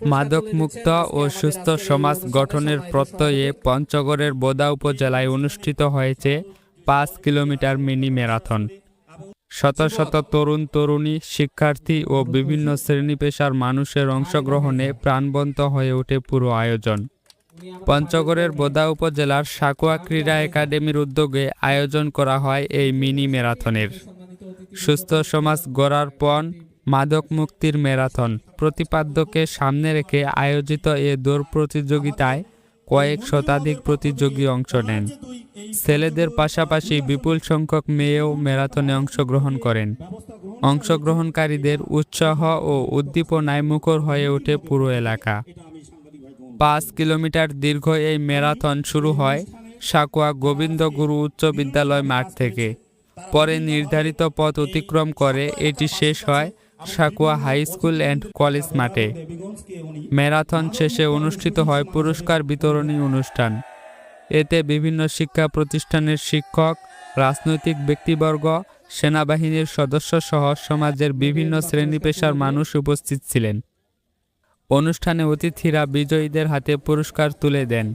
মাদকমুক্ত ও সুস্থ সমাজ গঠনের প্রত্যয়ে পঞ্চগড়ের বোদা উপজেলায় অনুষ্ঠিত হয়েছে ৫ কিলোমিটার মিনি ম্যারাথন। শত শত তরুণ তরুণী, শিক্ষার্থী ও বিভিন্ন শ্রেণী পেশার মানুষের অংশগ্রহণে প্রাণবন্ত হয়ে ওঠে পুরো আয়োজন। পঞ্চগড়ের বোদা উপজেলার সাকুয়া ক্রীড়া একাডেমির উদ্যোগে আয়োজন করা হয় এই মিনি ম্যারাথনের। সুস্থ সমাজ গড়ার পণ, মাদক মুক্তির ম্যারাথন প্রতিপাদ্যকে সামনে রেখে আয়োজিত এ দৌড় প্রতিযোগিতায় কয়েক শতাধিক প্রতিযোগী অংশ নেন। ছেলেদের পাশাপাশি বিপুল সংখ্যক মেয়েও ম্যারাথনে অংশগ্রহণ করেন। অংশগ্রহণকারীদের উৎসাহ ও উদ্দীপনায় মুখর হয়ে ওঠে পুরো এলাকা। ৫ কিলোমিটার দীর্ঘ এই ম্যারাথন শুরু হয় সাকুয়া গোবিন্দগুরু উচ্চ বিদ্যালয় মাঠ থেকে। পরে নির্ধারিত পথ অতিক্রম করে এটি শেষ হয় সাকুয়া হাই স্কুল অ্যান্ড কলেজ মাঠে। ম্যারাথন শেষে অনুষ্ঠিত হয় পুরস্কার বিতরণী অনুষ্ঠান। এতে বিভিন্ন শিক্ষা প্রতিষ্ঠানের শিক্ষক, রাজনৈতিক ব্যক্তিবর্গ, সেনাবাহিনীর সদস্য সহ সমাজের বিভিন্ন শ্রেণী পেশার মানুষ উপস্থিত ছিলেন। অনুষ্ঠানে অতিথিরা বিজয়ীদের হাতে পুরস্কার তুলে দেন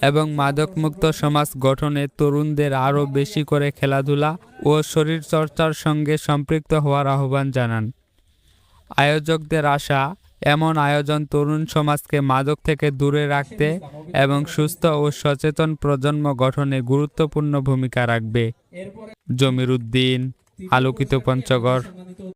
এবং মাদকমুক্ত সমাজ গঠনে তরুণদের আরও বেশি করে খেলাধুলা ও শরীরচর্চার সঙ্গে সম্পৃক্ত হওয়ার আহ্বান জানান। আয়োজকদের আশা, এমন আয়োজন তরুণ সমাজকে মাদক থেকে দূরে রাখতে এবং সুস্থ ও সচেতন প্রজন্ম গঠনে গুরুত্বপূর্ণ ভূমিকা রাখবে। জমির উদ্দিন, আলোকিত পঞ্চগড়।